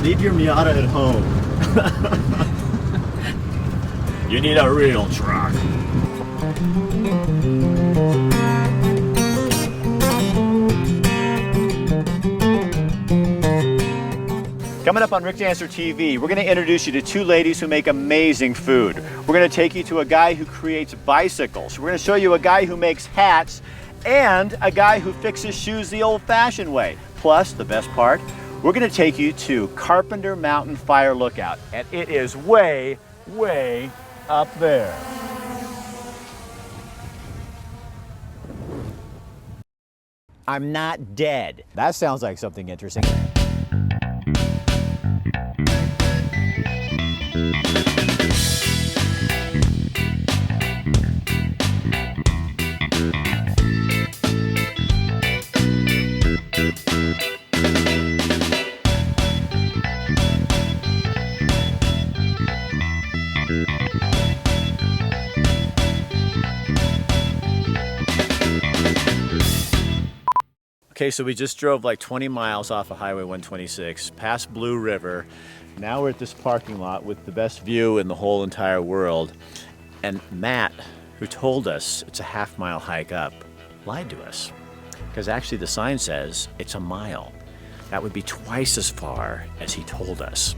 Leave your Miata at home. You need a real truck. Coming up on Rick Dancer TV, we're going to introduce you to two ladies who make amazing food. We're going to take you to a guy who creates bicycles. We're going to show you a guy who makes hats and a guy who fixes shoes the old-fashioned way. Plus, the best part, we're going to take you to Carpenter Mountain Fire Lookout, and it is way, way up there. I'm not dead. That sounds like something interesting. Okay, so we just drove like 20 miles off of Highway 126, past Blue River. Now we're at this parking lot with the best view in the whole entire world. And Matt, who told us it's a half-mile hike up, lied to us. Because actually the sign says it's a mile. That would be twice as far as he told us.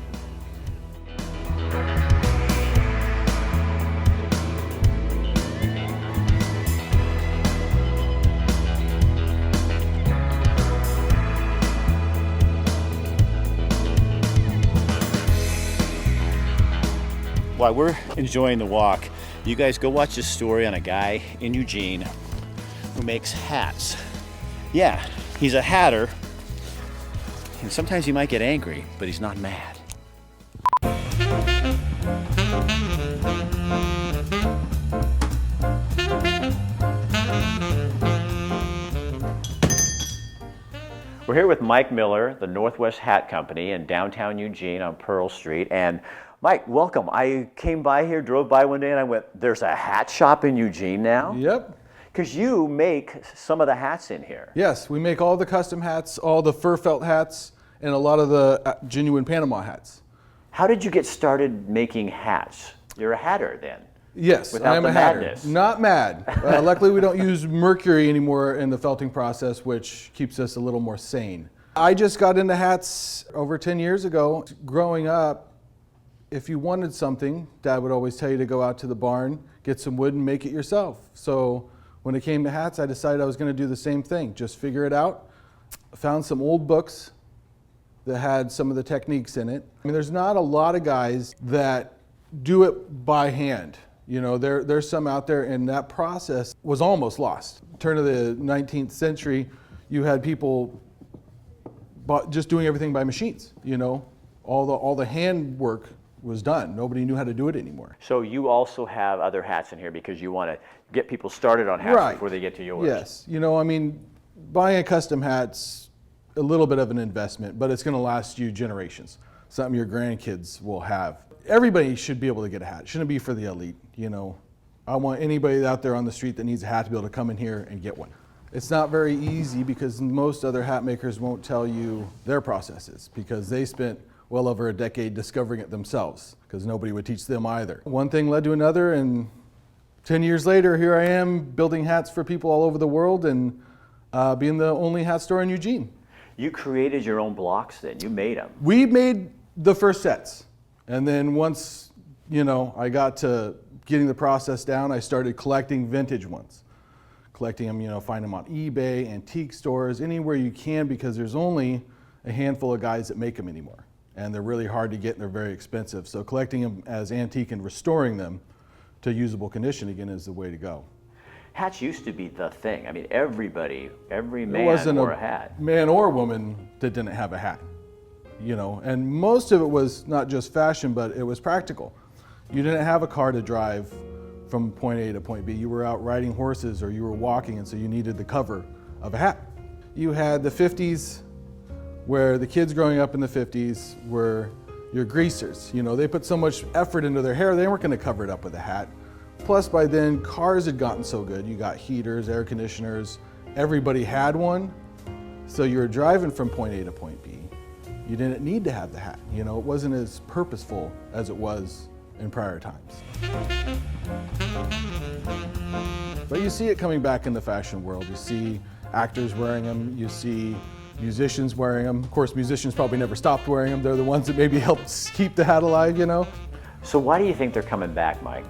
While we're enjoying the walk, you guys go watch this story on a guy in Eugene who makes hats. Yeah, he's a hatter, and sometimes he might get angry, but he's not mad. We're here with Mike Miller, the Northwest Hat Company in downtown Eugene on Pearl Street. And Mike, welcome. I came by here, drove by one day, and I went, there's a hat shop in Eugene now? Yep. Because you make some of the hats in here. Yes, we make all the custom hats, all the fur felt hats, and a lot of the genuine Panama hats. How did you get started making hats? You're a hatter then. Yes, without I am the a hatter. madness. Not mad. Luckily, we don't use mercury anymore in the felting process, which keeps us a little more sane. I just got into hats over 10 years ago. Growing up, if you wanted something, Dad would always tell you to go out to the barn, get some wood and make it yourself. So when it came to hats, I decided I was going to do the same thing, just figure it out. I found some old books that had some of the techniques in it. I mean, there's not a lot of guys that do it by hand. You know, there's some out there, and that process was almost lost. Turn of the 19th century, you had people just doing everything by machines. You know, all the hand work was done. Nobody knew how to do it anymore. So you also have other hats in here because you want to get people started on hats before they get to yours. Yes. You know, I mean, buying a custom hat's a little bit of an investment, but it's going to last you generations. Something your grandkids will have. Everybody should be able to get a hat. It shouldn't be for the elite. You know, I want anybody out there on the street that needs a hat to be able to come in here and get one. It's not very easy because most other hat makers won't tell you their processes because they spent well over a decade discovering it themselves because nobody would teach them either. One thing led to another, and 10 years later, here I am building hats for people all over the world and being the only hat store in Eugene. You created your own blocks then, you made them. We made the first sets. And then once, you know, I got to getting the process down, I started collecting vintage ones. Collecting them, you know, find them on eBay, antique stores, anywhere you can because there's only a handful of guys that make them anymore. And they're really hard to get and they're very expensive. So collecting them as antique and restoring them to usable condition again is the way to go. Hats used to be the thing. I mean, every man wore a hat. Man or woman that didn't have a hat, you know. And most of it was not just fashion, but it was practical. You didn't have a car to drive from point A to point B. You were out riding horses or you were walking, and so you needed the cover of a hat. You had the 50s, where the kids growing up in the 50s were your greasers. You know, they put so much effort into their hair, they weren't going to cover it up with a hat. Plus, by then, cars had gotten so good. You got heaters, air conditioners, everybody had one. So you were driving from point A to point B. You didn't need to have the hat. You know, it wasn't as purposeful as it was in prior times. But you see it coming back in the fashion world. You see actors wearing them, you see musicians wearing them. Of course, musicians probably never stopped wearing them. They're the ones that maybe helped keep the hat alive, you know? So why do you think they're coming back, Mike?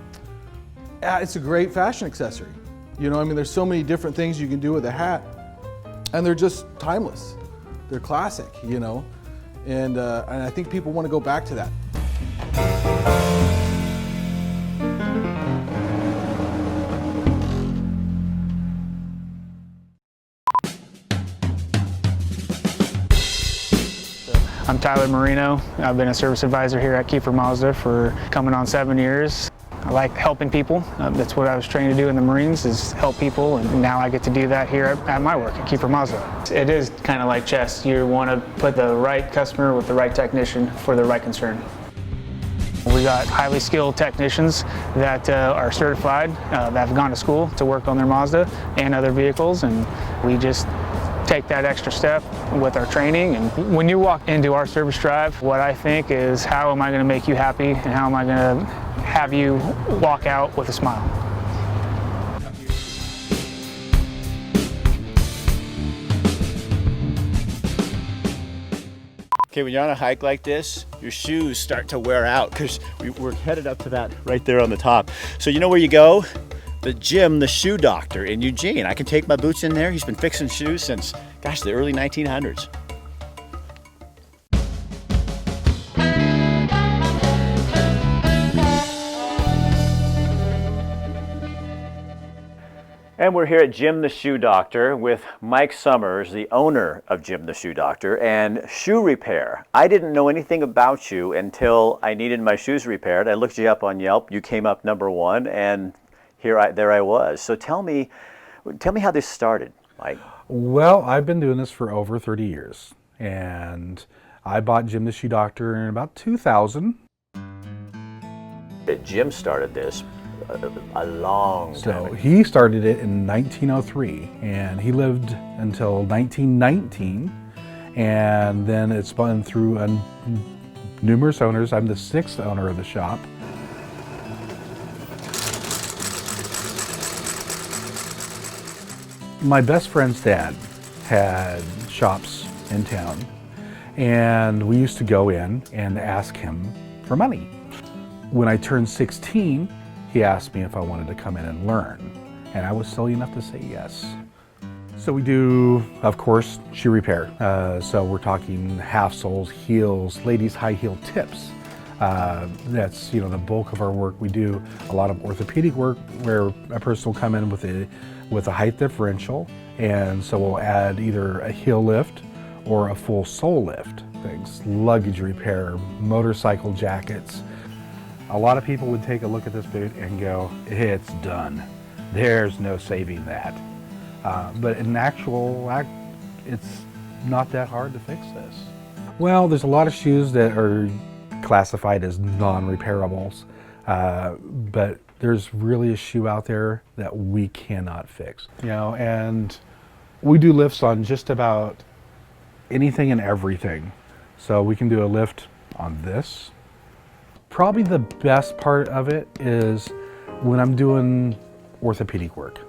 It's a great fashion accessory. You know, I mean, there's so many different things you can do with a hat, and they're just timeless. They're classic, you know? And I think people want to go back to that. I'm Tyler Moreno. I've been a service advisor here at Kiefer Mazda for coming on 7 years. I like helping people. That's what I was trained to do in the Marines, is help people, and now I get to do that here at my work at Kiefer Mazda. It is kind of like chess. You want to put the right customer with the right technician for the right concern. We got highly skilled technicians that are certified, that have gone to school to work on their Mazda and other vehicles, and we just take that extra step with our training. And when you walk into our service drive, what I think is, how am I going to make you happy, and how am I going to have you walk out with a smile? Okay, when you're on a hike like this, your shoes start to wear out because we're headed up to that right there on the top. So you know where you go? The Jim, the shoe doctor in Eugene. I can take my boots in there. He's been fixing shoes since, gosh, the early 1900s. And we're here at Jim the Shoe Doctor with Mike Summers, the owner of Jim the Shoe Doctor and shoe repair. I didn't know anything about you until I needed my shoes repaired. I looked you up on Yelp. You came up #1, and there I was. So tell me how this started, Mike. Well, I've been doing this for over 30 years, and I bought Jim the Shoe Doctor in about 2000. Jim started this a long time ago. So he started it in 1903, and he lived until 1919, and then it's spun through numerous owners. I'm the 6th owner of the shop. My best friend's dad had shops in town, and we used to go in and ask him for money. When I turned 16, he asked me if I wanted to come in and learn, and I was silly enough to say yes. So we do, of course, shoe repair. So we're talking half soles, heels, ladies' high heel tips. That's, you know, the bulk of our work. We do a lot of orthopedic work where a person will come in with a height differential, and so we'll add either a heel lift or a full sole lift. Things, luggage repair, motorcycle jackets. A lot of people would take a look at this boot and go, it's done. There's no saving that. But in actual fact, it's not that hard to fix this. Well, there's a lot of shoes that are classified as non-repairables, but there's really a shoe out there that we cannot fix. You know, and we do lifts on just about anything and everything. So we can do a lift on this. Probably the best part of it is when I'm doing orthopedic work,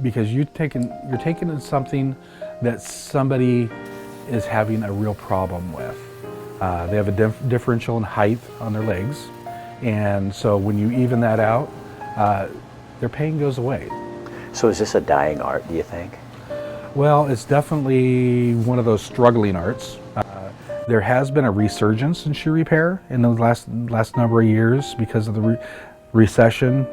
because you're taking in something that somebody is having a real problem with. They have a differential in height on their legs, and so when you even that out, their pain goes away. So is this a dying art, do you think? Well, it's definitely one of those struggling arts. There has been a resurgence in shoe repair in the last number of years because of the recession.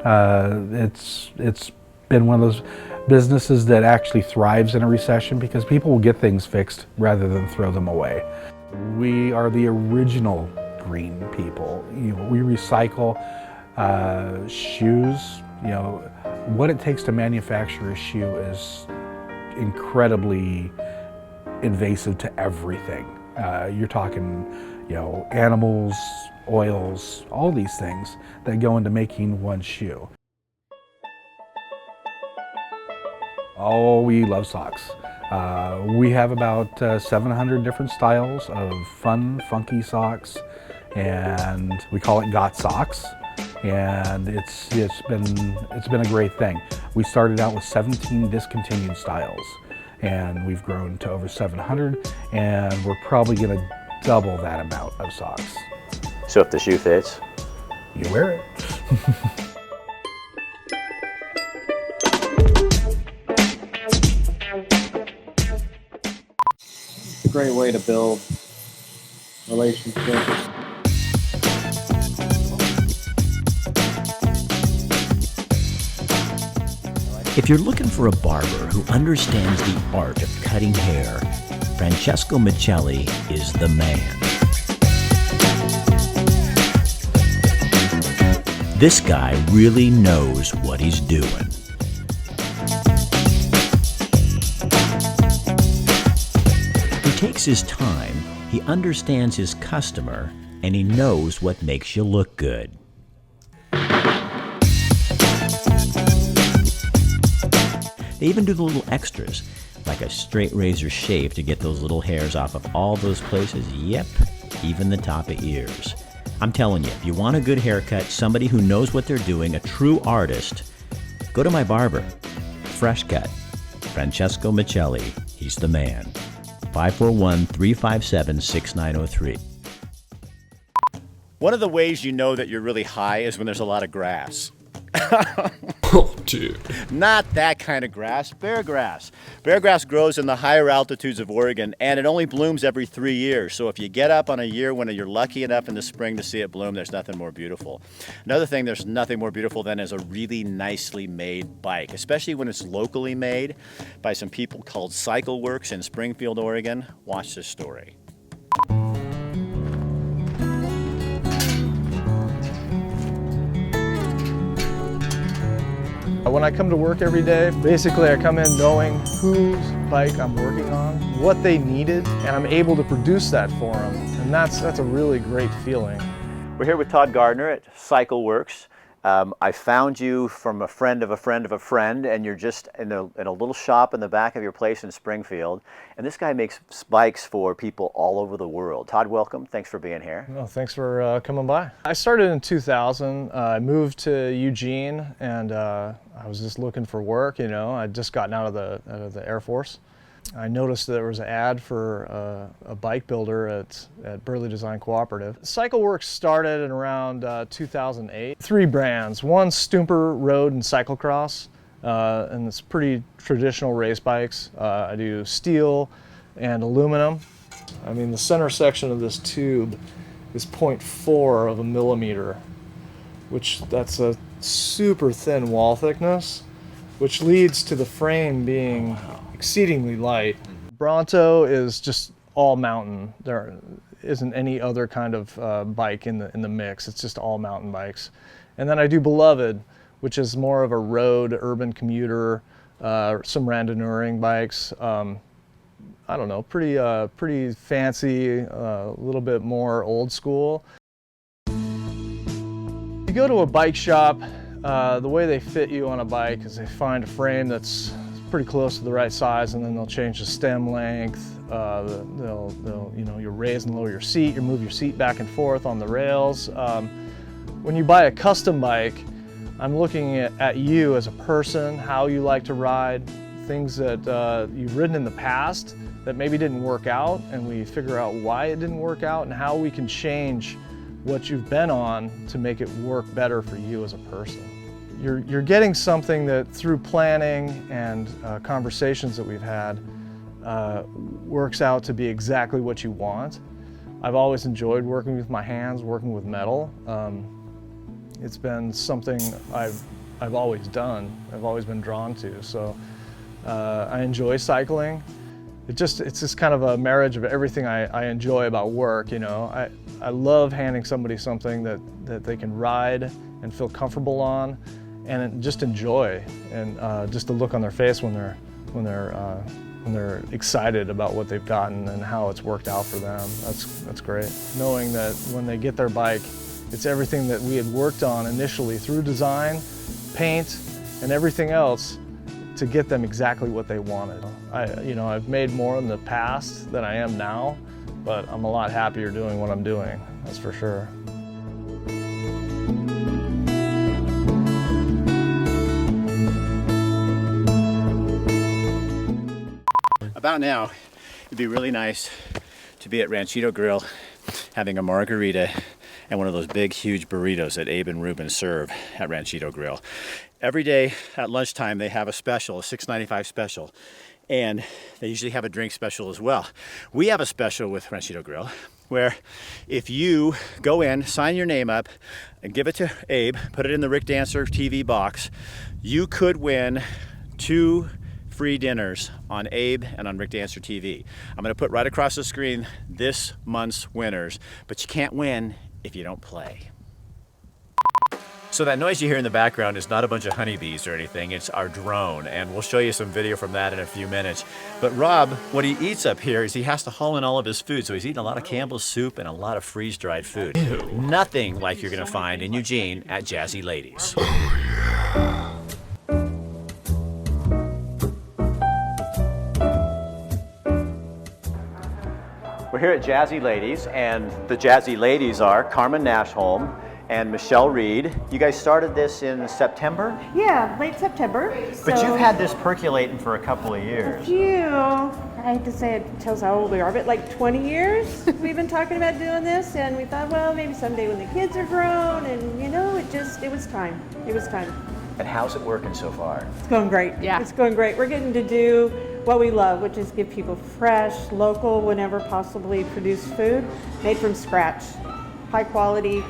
It's been one of those businesses that actually thrives in a recession because people will get things fixed rather than throw them away. We are the original green people. You know, we recycle shoes. You know, what it takes to manufacture a shoe is incredibly invasive to everything. You're talking, you know, animals, oils, all these things that go into making one shoe. Oh, we love socks. We have about 700 different styles of fun, funky socks, and we call it Got Socks. And it's been a great thing. We started out with 17 discontinued styles, and we've grown to over 700, and we're probably going to double that amount of socks. So if the shoe fits, you wear it. It's a great way to build relationships. If you're looking for a barber who understands the art of cutting hair, Francesco Michelli is the man. This guy really knows what he's doing. He takes his time, he understands his customer, and he knows what makes you look good. They even do the little extras, like a straight razor shave to get those little hairs off of all those places. Yep, even the top of ears. I'm telling you, if you want a good haircut, somebody who knows what they're doing, a true artist, go to my barber. Fresh Cut. Francesco Michelli. He's the man. 541-357-6903. one of the ways you know that you're really high is when there's a lot of grass. Oh, dude. Not that kind of grass, bear grass. Bear grass grows in the higher altitudes of Oregon, and it only blooms every 3 years. So if you get up on a year when you're lucky enough in the spring to see it bloom, there's nothing more beautiful. Another thing there's nothing more beautiful than is a really nicely made bike, especially when it's locally made by some people called Cycle Works in Springfield, Oregon. Watch this story. When I come to work every day, basically I come in knowing whose bike I'm working on, what they needed, and I'm able to produce that for them. And that's a really great feeling. We're here with Todd Gardner at Cycle Works. I found you from a friend of a friend of a friend, and you're just in a little shop in the back of your place in Springfield. And this guy makes bikes for people all over the world. Todd, welcome. Thanks for being here. Oh, thanks for coming by. I started in 2000. I moved to Eugene, and I was just looking for work. You know, I'd just gotten out of the Air Force. I noticed there was an ad for a bike builder at Burley Design Cooperative. Cycle Works started in around 2008. 3 brands, one Stumper Road and Cyclocross, and it's pretty traditional race bikes. I do steel and aluminum. I mean, the center section of this tube is 0.4 of a millimeter, which that's a super thin wall thickness, which leads to the frame being exceedingly light. Bronto is just all mountain. There isn't any other kind of bike in the mix. It's just all mountain bikes. And then I do Beloved, which is more of a road urban commuter, some randonneuring bikes. I don't know, pretty fancy, a little bit more old school. You go to a bike shop, the way they fit you on a bike is they find a frame that's pretty close to the right size, and then they'll change the stem length. They'll you raise and lower your seat, you move your seat back and forth on the rails. When you buy a custom bike, I'm looking at you as a person, how you like to ride, things that you've ridden in the past that maybe didn't work out, and we figure out why it didn't work out and how we can change what you've been on to make it work better for you as a person. You're getting something that through planning and conversations that we've had works out to be exactly what you want. I've always enjoyed working with my hands, working with metal. It's been something I've always done, I've always been drawn to. So I enjoy cycling. It's just kind of a marriage of everything I enjoy about work. You know, I love handing somebody something that they can ride and feel comfortable on, and just enjoy, and just the look on their face when they're excited about what they've gotten and how it's worked out for them. That's great. Knowing that when they get their bike, it's everything that we had worked on initially through design, paint, and everything else to get them exactly what they wanted. I've made more in the past than I am now, but I'm a lot happier doing what I'm doing, that's for sure. About now, it'd be really nice to be at Ranchito Grill having a margarita and one of those big, huge burritos that Abe and Ruben serve at Ranchito Grill. Every day at lunchtime, they have a special, a $6.95 special, and they usually have a drink special as well. We have a special with Ranchito Grill where if you go in, sign your name up, and give it to Abe, put it in the Rick Dancer TV box, you could win 2 free dinners on Abe and on Rick Dancer TV. I'm going to put right across the screen this month's winners, but you can't win if you don't play. So that noise you hear in the background is not a bunch of honeybees or anything, it's our drone, and we'll show you some video from that in a few minutes. But Rob, what he eats up here is he has to haul in all of his food, so he's eating a lot of Campbell's soup and a lot of freeze-dried food. Ew. Nothing like you're going to find in Eugene at Jazzy Ladies. We're here at Jazzy Ladies, and the Jazzy Ladies are Carmen Nashholm and Michelle Reed. You guys started this in September? Yeah, late September. But you've had this percolating for a couple of years. I hate to say it tells how old we are, but like 20 years we've been talking about doing this, and we thought, well, maybe someday when the kids are grown, and it was time. It was time. And how's it working so far? It's going great. Yeah. It's going great. We're getting to do what we love, which is give people fresh, local, whenever possibly produced food, made from scratch, high quality,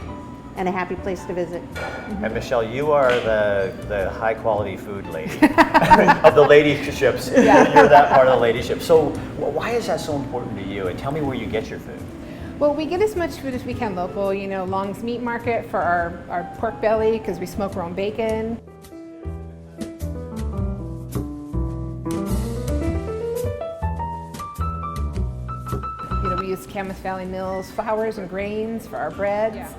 and a happy place to visit. Mm-hmm. And Michelle, you are the high quality food lady of the ladyships. Yeah. You're that part of the ladyship. So why is that so important to you? And tell me where you get your food. Well, we get as much food as we can local. Long's Meat Market for our pork belly because we smoke our own bacon. We use Camas Valley Mills flours and grains for our breads. Yeah.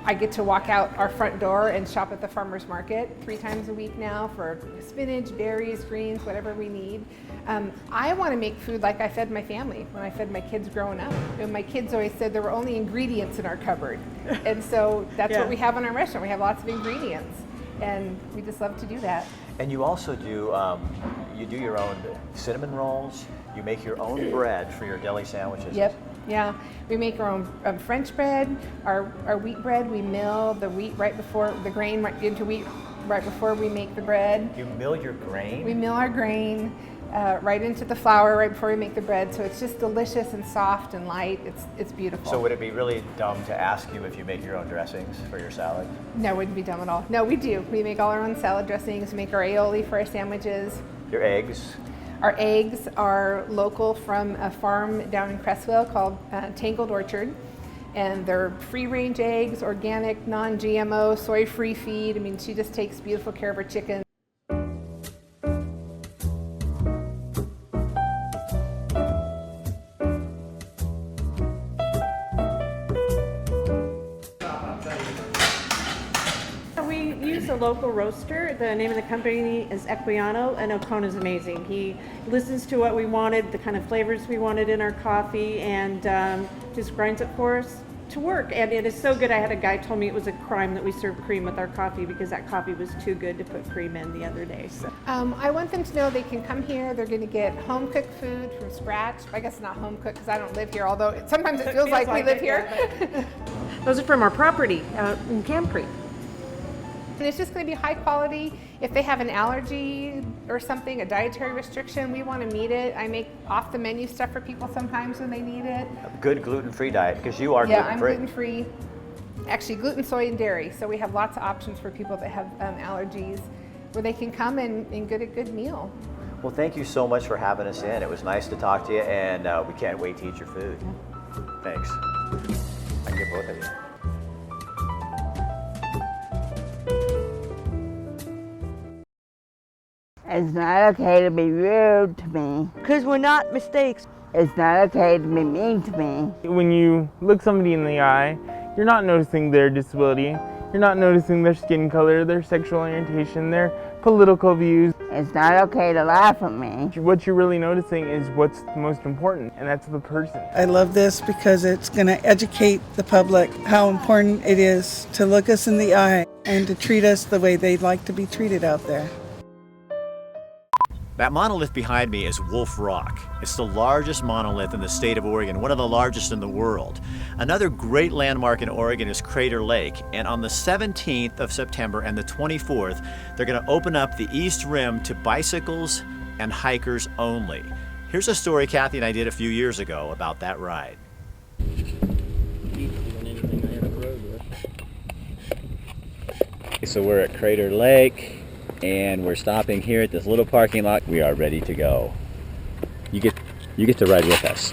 I get to walk out our front door and shop at the farmer's market 3 times a week now for spinach, berries, greens, whatever we need. I want to make food like I fed my family when I fed my kids growing up. My kids always said there were only ingredients in our cupboard. And so that's what we have in our restaurant. We have lots of ingredients, and we just love to do that. And you also do, you do your own cinnamon rolls. You make your own bread for your deli sandwiches. Yep. Yeah, we make our own French bread, our wheat bread. We mill the wheat right before the grain into wheat right before we make the bread. You mill your grain? We mill our grain right into the flour right before we make the bread, so it's just delicious and soft and light. It's beautiful. So would it be really dumb to ask you if you make your own dressings for your salad? No, it wouldn't be dumb at all. No, we do. We make all our own salad dressings. We make our aioli for our sandwiches. Your eggs? Our eggs are local from a farm down in Cresswell called Tangled Orchard. And they're free-range eggs, organic, non-GMO, soy-free feed. I mean, she just takes beautiful care of her chickens. A local roaster. The name of the company is Equiano, and Ocona's amazing. He listens to what we wanted, the kind of flavors we wanted in our coffee, and just grinds it for us to work. And it is so good. I had a guy told me it was a crime that we serve cream with our coffee because that coffee was too good to put cream in the other day. So. I want them to know they can come here. They're going to get home cooked food from scratch. I guess not home cooked because I don't live here, although sometimes it feels like we live here. Those are from our property in Camp Creek. And it's just going to be high quality. If they have an allergy or something, a dietary restriction, we want to meet it. I make off the menu stuff for people sometimes when they need it. A good gluten-free diet, because you are gluten-free. Yeah, I'm gluten-free. Actually, gluten, soy, and dairy. So we have lots of options for people that have allergies where they can come and get a good meal. Well, thank you so much for having us in. It was nice to talk to you, and we can't wait to eat your food. Thanks. I can get both of you. It's not okay to be rude to me. Because we're not mistakes. It's not okay to be mean to me. When you look somebody in the eye, you're not noticing their disability. You're You're not noticing their skin color, their sexual orientation, their political views. It's not okay to laugh at me. What you're really noticing is what's the most important, and that's the person. I love this because it's going to educate the public how important it is to look us in the eye and to treat us the way they'd like to be treated out there. That monolith behind me is Wolf Rock. It's the largest monolith in the state of Oregon, one of the largest in the world. Another great landmark in Oregon is Crater Lake, and on the 17th of September and the 24th, they're going to open up the East Rim to bicycles and hikers only. Here's a story Kathy and I did a few years ago about that ride. So we're at Crater Lake, and we're stopping here at this little parking lot. We are ready to go. You get to ride with us.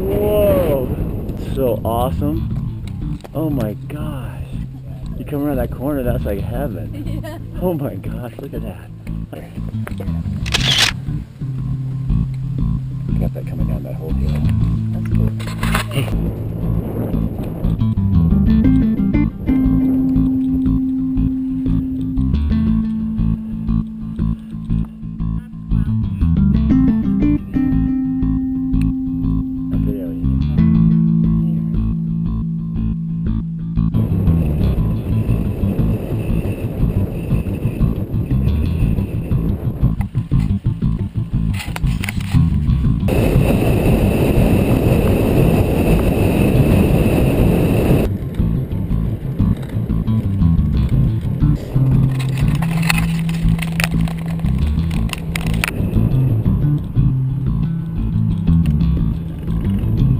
Whoa, so awesome. Oh my gosh. You come around that corner, that's like heaven. Yeah. Oh my gosh, look at that. Got that coming down that whole hill. That's cool.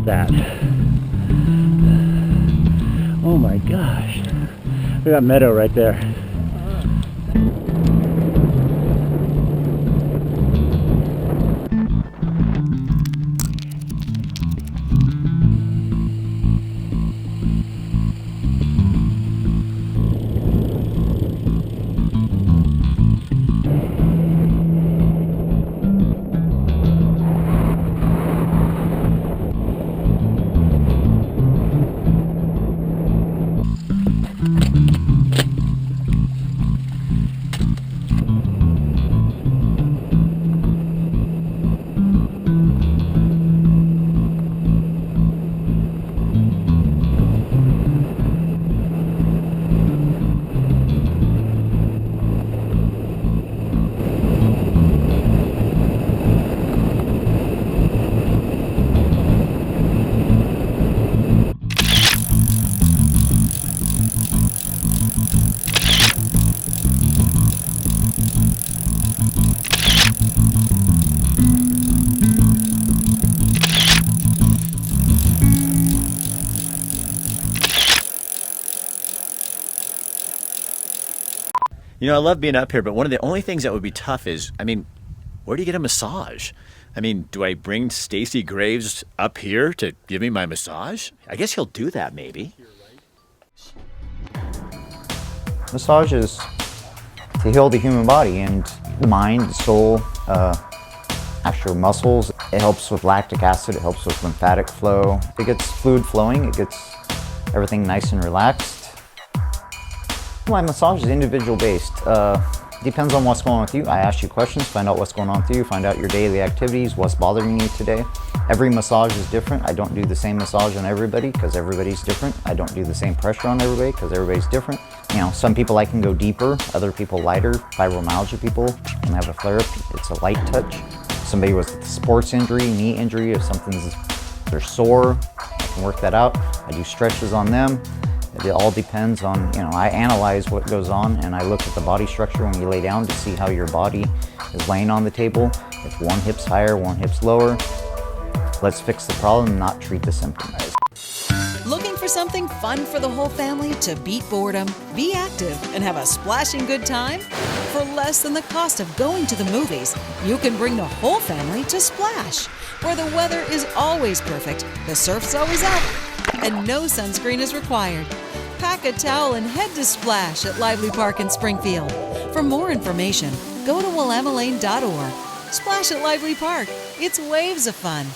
That. Oh my gosh. We got meadow right there. You know, I love being up here, but one of the only things that would be tough is, I mean, where do you get a massage? I mean, do I bring Stacy Graves up here to give me my massage? I guess he'll do that, maybe. Massage is to heal the human body and the mind, the soul, actual muscles. It helps with lactic acid, it helps with lymphatic flow. It gets fluid flowing, it gets everything nice and relaxed. My massage is individual based. Depends on what's going on with you. I ask you questions, find out what's going on with you, find out your daily activities, what's bothering you today. Every massage is different. I don't do the same massage on everybody because everybody's different. I don't do the same pressure on everybody because everybody's different. You know, some people I can go deeper, other people lighter. Fibromyalgia people can have a flare-up. It's a light touch. Somebody with a sports injury, knee injury, if they're sore, I can work that out. I do stretches on them. It all depends on, you know, I analyze what goes on and I look at the body structure when you lay down to see how your body is laying on the table. If one hip's higher, one hip's lower, let's fix the problem, not treat the symptoms. Looking for something fun for the whole family to beat boredom, be active, and have a splashing good time? For less than the cost of going to the movies, you can bring the whole family to Splash, where the weather is always perfect, the surf's always up, and no sunscreen is required. pack a towel and head to Splash at Lively Park in Springfield. For more information, go to willamalane.org. Splash at Lively Park. It's waves of fun.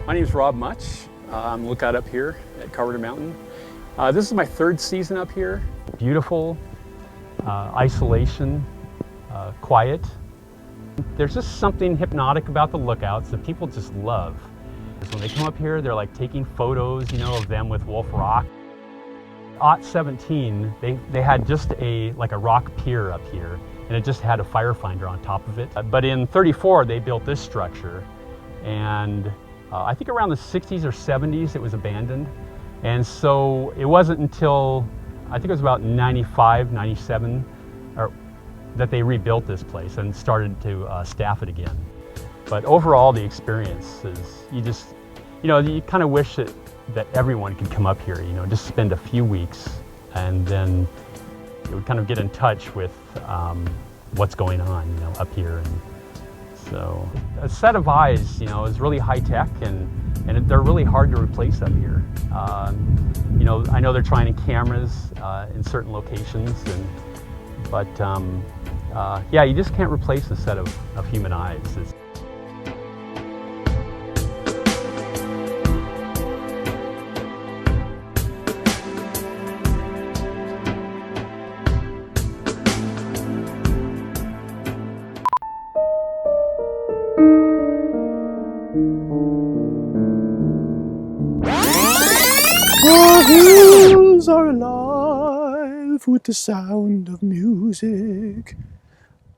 My name is Rob Much. I'm a lookout up here at Carpenter Mountain. This is my third season up here. Beautiful, isolation, quiet. There's just something hypnotic about the lookouts that people just love. When they come up here, they're like taking photos, you know, of them with Wolf Rock. Ot 17, they had just a rock pier up here, and it just had a fire finder on top of it. But in 34, they built this structure, and I think around the 60s or 70s it was abandoned. And so it wasn't until, I think it was about 95, 97, that they rebuilt this place and started to staff it again. But overall, the experience is, you kind of wish that everyone could come up here, you know, just spend a few weeks, and then you would kind of get in touch with what's going on, you know, up here. And so a set of eyes, you know, is really high tech, and they're really hard to replace up here. You know, I know they're trying cameras in certain locations, but yeah, you just can't replace a set of human eyes. Our hills are alive with the sound of music,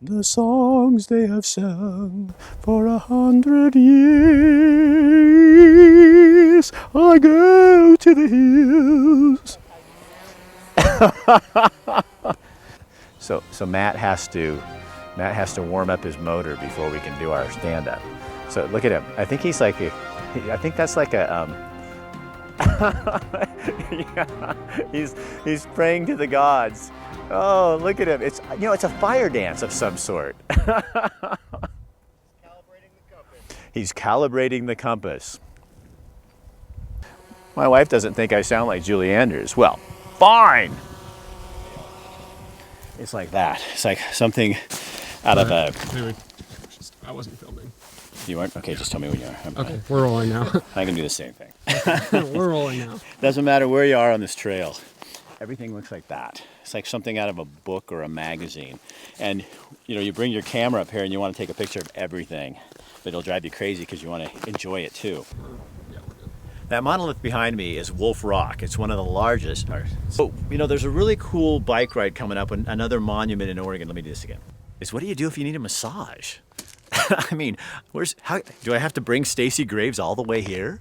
the songs they have sung for 100 years. I go to the hills. So Matt has to warm up his motor before we can do our stand-up. So look at him. I think he's like I think that's like a yeah, he's praying to the gods. Oh, look at him. It's, you know, it's a fire dance of some sort. He's calibrating the compass. My wife doesn't think I sound like Julie Andrews. Well, fine. It's like that. It's like something out of a... I wasn't filming. You weren't? Okay, just tell me when you are. Okay, we're rolling now. I can do the same thing. We're rolling now. Doesn't matter where you are on this trail. Everything looks like that. It's like something out of a book or a magazine. And you know, you bring your camera up here and you want to take a picture of everything, but it'll drive you crazy because you want to enjoy it too. Yeah, we're good. That monolith behind me is Wolf Rock. It's one of the largest. So, you know, there's a really cool bike ride coming up, another monument in Oregon. Let me do this again. What do you do if you need a massage? I mean, how do I have to bring Stacy Graves all the way here?